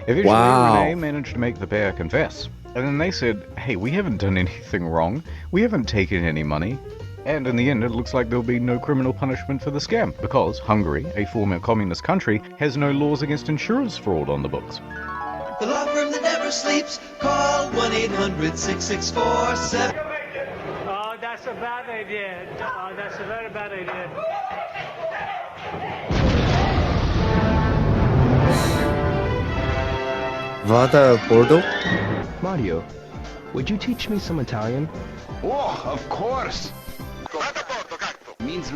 Eventually, Renee managed to make the pair confess. And then they said, "Hey, we haven't done anything wrong. We haven't taken any money." And in the end, it looks like there'll be no criminal punishment for the scam, because Hungary, a former communist country, has no laws against insurance fraud on the books. The law firm that never sleeps, call 1-800-664-7. Oh, that's a bad idea. Oh, that's a very bad idea. Vada Bordo? Mario, would you teach me some Italian? Oh, of course.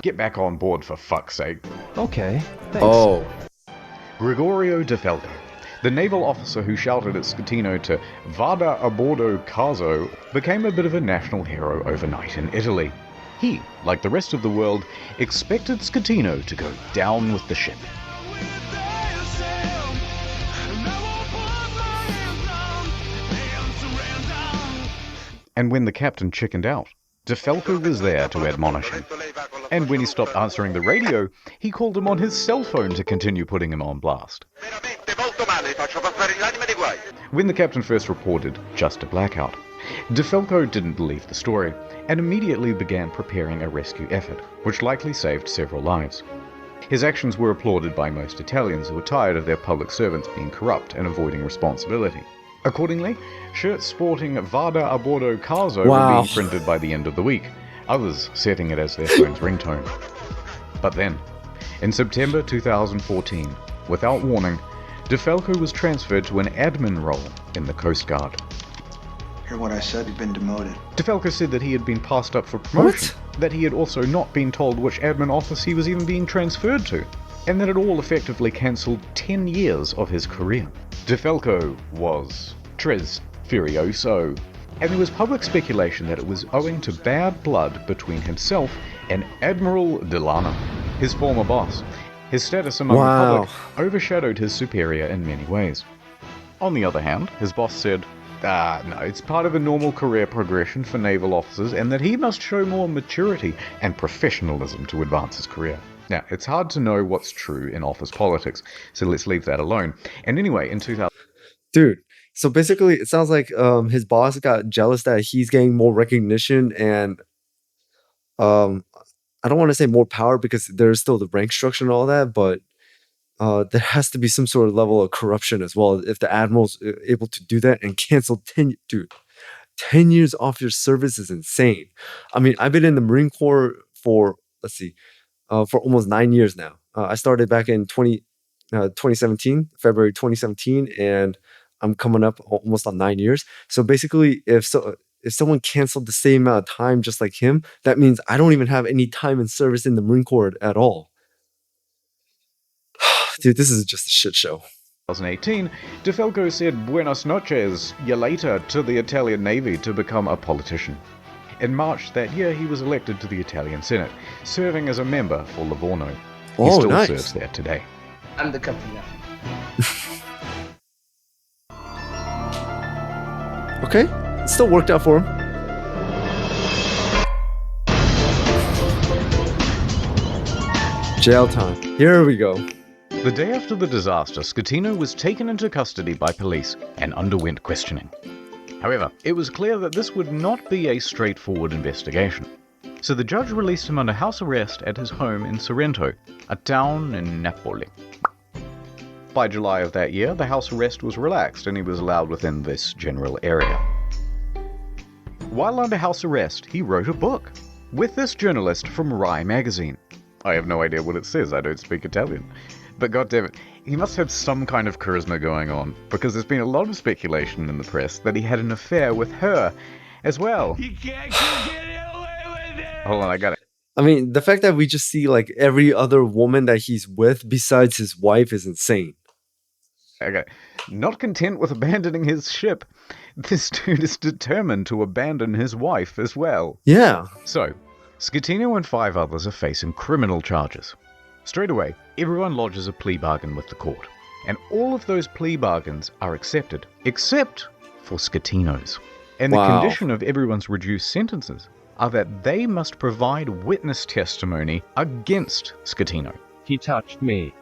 Get back on board for fuck's sake. Okay, thanks. Oh. Gregorio De Felco, the naval officer who shouted at Scatino to "Vada a bordo caso," became a bit of a national hero overnight in Italy. He, like the rest of the world, expected Scatino to go down with the ship. And when the captain chickened out, De Felco was there to admonish him. And when he stopped answering the radio, he called him on his cell phone to continue putting him on blast. When the captain first reported just a blackout, De Felco didn't believe the story, and immediately began preparing a rescue effort, which likely saved several lives. His actions were applauded by most Italians who were tired of their public servants being corrupt and avoiding responsibility. Accordingly, shirts sporting "Vada a bordo caso" were being printed by the end of the week, others setting it as their phone's ringtone. But then, in September 2014, without warning, De Felco was transferred to an admin role in the Coast Guard. Hear what I said? You've been demoted. DeFalco said that he had been passed up for promotion, that he had also not been told which admin office he was even being transferred to, and that it all effectively cancelled 10 years of his career. DeFalco was Tres Furioso, and there was public speculation that it was owing to bad blood between himself and Admiral Delano, his former boss. His status among the public overshadowed his superior in many ways. On the other hand, his boss said, no, it's part of a normal career progression for naval officers and that he must show more maturity and professionalism to advance his career. Now, it's hard to know what's true in office politics, so let's leave that alone. And anyway, in 2000... Dude, so basically it sounds like his boss got jealous that he's getting more recognition and I don't want to say more power because there's still the rank structure and all that, but there has to be some sort of level of corruption as well. If the admiral's able to do that and cancel 10 years off your service is insane. I mean, I've been in the Marine Corps for, for almost 9 years now. I started back in 2017, February 2017, and I'm coming up almost on 9 years. So basically, if someone canceled the same amount of time just like him, that means I don't even have any time in service in the Marine Corps at all. Dude, this is just a shit show. 2018, DeFalco said Buenos noches, ya later, to the Italian Navy to become a politician. In March that year, he was elected to the Italian Senate, serving as a member for Livorno. He still serves there today. I'm the captain now. Okay, it still worked out for him. Jail time. Here we go. The day after the disaster, Scatino was taken into custody by police and underwent questioning. However, it was clear that this would not be a straightforward investigation. So the judge released him under house arrest at his home in Sorrento, a town in Napoli. By July of that year, the house arrest was relaxed and he was allowed within this general area. While under house arrest, he wrote a book with this journalist from Rai magazine. I have no idea what it says, I don't speak Italian. But goddammit, he must have some kind of charisma going on, because there's been a lot of speculation in the press that he had an affair with her as well. You can't get away with it! Hold on, I got it. I mean, the fact that we just see like every other woman that he's with besides his wife is insane. Okay. Not content with abandoning his ship, this dude is determined to abandon his wife as well. Yeah. So, Scatino and 5 others are facing criminal charges. Straight away, everyone lodges a plea bargain with the court, and all of those plea bargains are accepted, except for Scatino's. And the condition of everyone's reduced sentences are that they must provide witness testimony against Scatino. He touched me.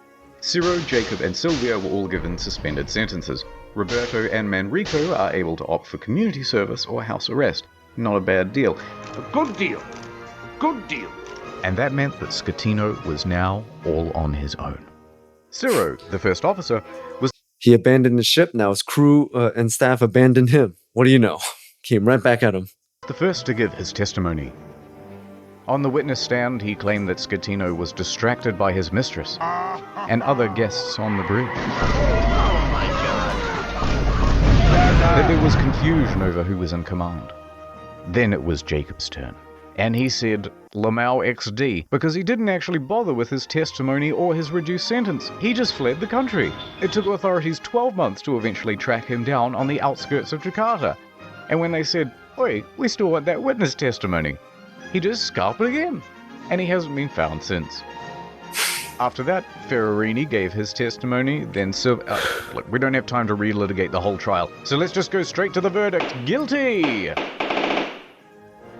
Ciro, Jacob, and Silvia were all given suspended sentences. Roberto and Manrico are able to opt for community service or house arrest. Not a bad deal. A good deal. A good deal. And that meant that Scatino was now all on his own. Ciro, the first officer, was... He abandoned the ship, now his crew and staff abandoned him. What do you know? Came right back at him. The first to give his testimony. On the witness stand, he claimed that Scatino was distracted by his mistress and other guests on the bridge. Oh my God. That there was confusion over who was in command. Then it was Jacob's turn. And he said, Lamau XD, because he didn't actually bother with his testimony or his reduced sentence. He just fled the country. It took authorities 12 months to eventually track him down on the outskirts of Jakarta. And when they said, oi, we still want that witness testimony, he just scalped again. And he hasn't been found since. After that, Ferrarini gave his testimony, then look, we don't have time to relitigate the whole trial, so let's just go straight to the verdict. Guilty!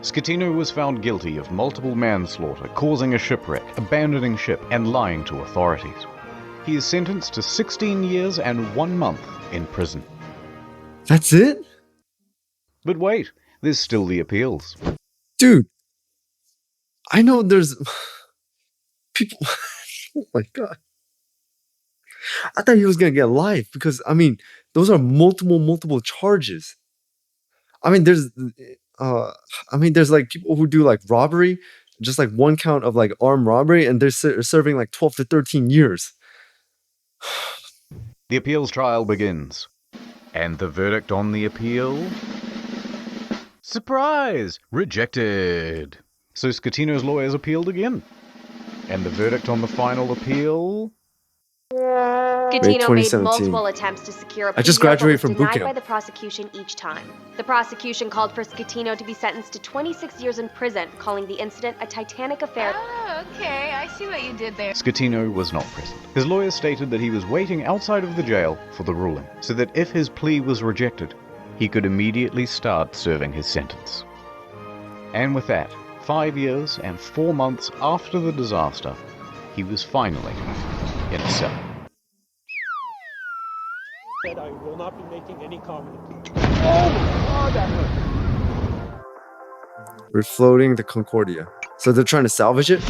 Scatino was found guilty of multiple manslaughter, causing a shipwreck, abandoning ship, and lying to authorities. He is sentenced to 16 years and 1 month in prison. That's it? But wait, there's still the appeals. Dude, I know there's people... Oh my God. I thought he was going to get life because, I mean, those are multiple charges. I mean, there's like people who do like robbery, just like one count of like armed robbery, and they're serving like 12 to 13 years. The appeals trial begins. And the verdict on the appeal Surprise! Rejected! So Scatino's lawyers appealed again. And the verdict on the final appeal? Scatino made 2017. multiple attempts to secure a I just plea deal, but graduated was from boot denied by camp. the prosecution each time. The prosecution called for Scatino to be sentenced to 26 years in prison, calling the incident a Titanic affair. Oh, okay, I see what you did there. Scatino was not present. His lawyers stated that he was waiting outside of the jail for the ruling, so that if his plea was rejected, he could immediately start serving his sentence. And with that, 5 years and 4 months after the disaster, he was finally in a cell. I will not be making any comment. Refloating the Concordia. So they're trying to salvage it?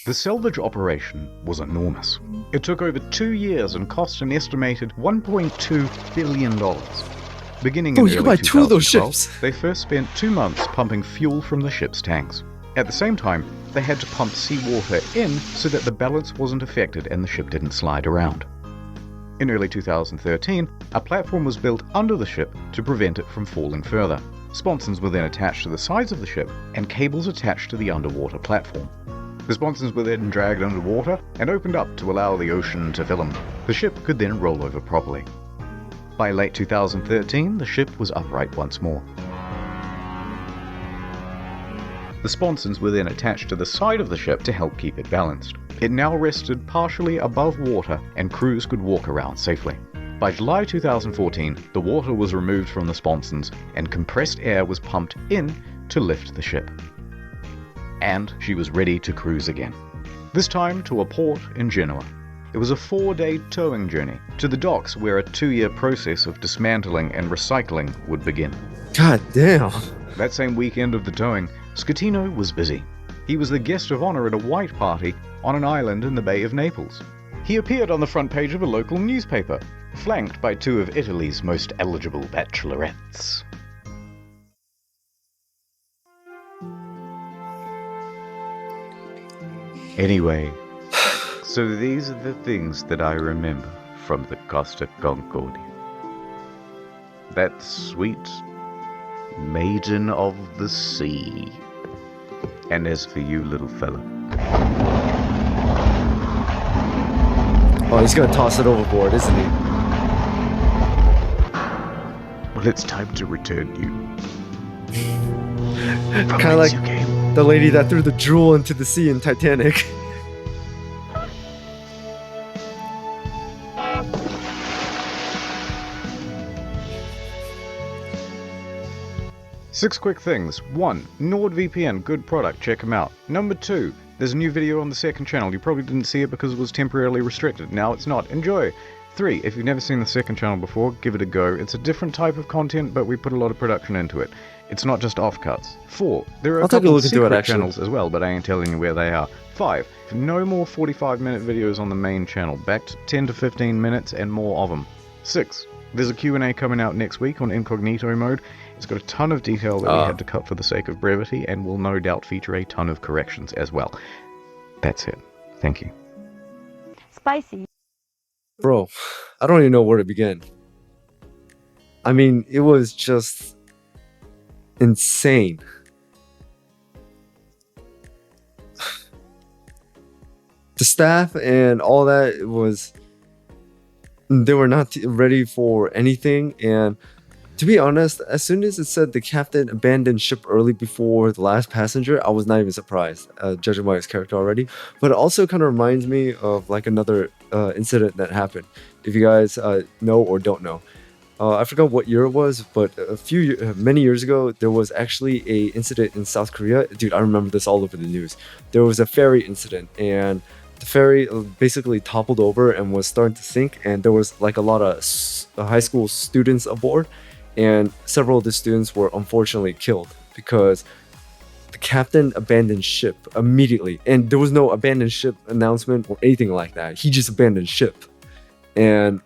The salvage operation was enormous. It took over 2 years and cost an estimated $1.2 billion. Beginning in you could early buy 2 of those 2012, ships. they first spent 2 months pumping fuel from the ship's tanks. At the same time, they had to pump seawater in so that the balance wasn't affected and the ship didn't slide around. In early 2013, a platform was built under the ship to prevent it from falling further. Sponsons were then attached to the sides of the ship and cables attached to the underwater platform. The sponsons were then dragged underwater and opened up to allow the ocean to fill them. The ship could then roll over properly. By late 2013, the ship was upright once more. The sponsons were then attached to the side of the ship to help keep it balanced. It now rested partially above water and crews could walk around safely. By July 2014, the water was removed from the sponsons and compressed air was pumped in to lift the ship. And she was ready to cruise again. This time to a port in Genoa. It was a 4-day towing journey to the docks where a 2-year process of dismantling and recycling would begin. God damn. That same weekend of the towing, Scatino was busy. He was the guest of honor at a white party on an island in the Bay of Naples. He appeared on the front page of a local newspaper, flanked by 2 of Italy's most eligible bachelorettes. Anyway, so these are the things that I remember from the Costa Concordia. That sweet maiden of the sea. And as for you, little fella. Oh, he's gonna toss it overboard, isn't he? Well, it's time to return you. Kind of like the lady that threw the jewel into the sea in Titanic. Six quick things. 1. NordVPN, good product, check them out. Number 2, there's a new video on the second channel. You probably didn't see it because it was temporarily restricted. Now it's not. Enjoy. 3. If you've never seen the second channel before, give it a go. It's a different type of content, but we put a lot of production into it. It's not just offcuts. 4. There are I'll a take a couple look of into it, secret actually. channels as well, but I ain't telling you where they are. 5. No more 45-minute videos on the main channel. Back to 10 to 15 minutes and more of them. 6. There's a Q&A coming out next week on incognito mode. It's got a ton of detail that we had to cut for the sake of brevity and will no doubt feature a ton of corrections as well. That's it. Thank you. Spicy. Bro, I don't even know where to begin. I mean, it was just insane. The staff and all that was... They were not ready for anything, and to be honest, as soon as it said the captain abandoned ship early before the last passenger, I was not even surprised, judging by his character already. But it also kind of reminds me of like another incident that happened. If you guys know or don't know, I forgot what year it was, but many years ago, there was actually a incident in South Korea. Dude, I remember this all over the news. There was a ferry incident, and the ferry basically toppled over and was starting to sink, and there was like a lot of high school students aboard, and several of the students were unfortunately killed because the captain abandoned ship immediately, and there was no abandoned ship announcement or anything like that. He just abandoned ship, and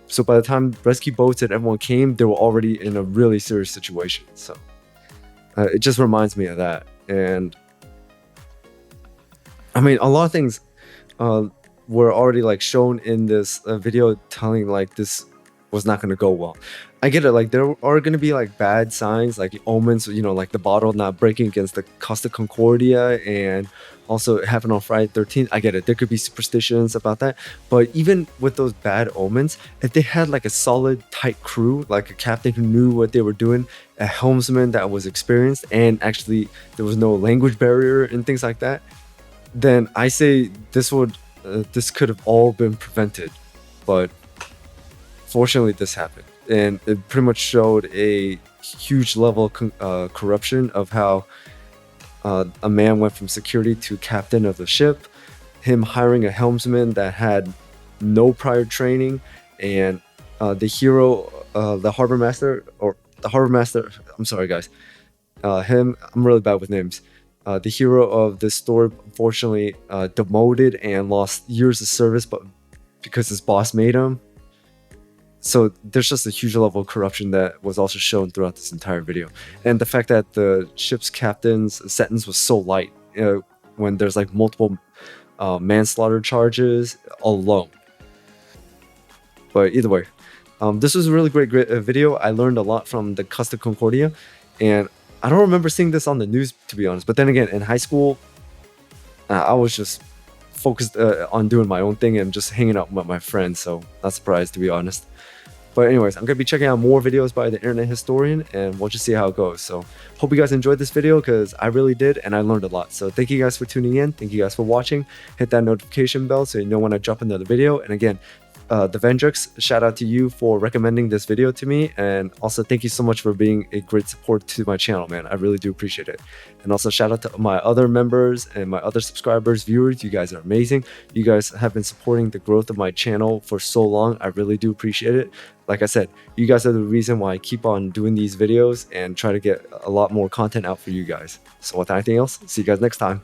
so by the time rescue boats and everyone came, they were already in a really serious situation. So it just reminds me of that. And I mean, a lot of things were already like shown in this video, telling like this was not going to go well. I get it, like there are going to be like bad signs, like omens, you know, like the bottle not breaking against the Costa Concordia, and also it happened on Friday 13th. I get it, there could be superstitions about that, but even with those bad omens, if they had like a solid tight crew, like a captain who knew what they were doing, a helmsman that was experienced, and actually there was no language barrier and things like that, then I say this could have all been prevented. But fortunately this happened, and it pretty much showed a huge level of corruption of how a man went from security to captain of the ship, him hiring a helmsman that had no prior training, and the hero, the harbor master, I'm sorry guys, I'm really bad with names. The hero of this story unfortunately demoted and lost years of service, but because his boss made him. So there's just a huge level of corruption that was also shown throughout this entire video. And the fact that the ship's captain's sentence was so light, when there's like multiple manslaughter charges alone. But either way, this was a really great video. I learned a lot from the Costa Concordia, and I don't remember seeing this on the news, to be honest. But then again, in high school, I was just focused on doing my own thing and just hanging out with my friends, so not surprised, to be honest. But anyways, I'm going to be checking out more videos by the internet historian, and we'll just see how it goes. So hope you guys enjoyed this video, because I really did, and I learned a lot. So thank you guys for tuning in. Thank you guys for watching. Hit that notification bell so you know when I drop another video. And again, the Vendrix, shout out to you for recommending this video to me, and also thank you so much for being a great support to my channel, man. I really do appreciate it. And also shout out to my other members and my other subscribers, viewers. You guys are amazing. You guys have been supporting the growth of my channel for so long. I really do appreciate it. Like I said, you guys are the reason why I keep on doing these videos and try to get a lot more content out for you guys. So without anything else, see you guys next time.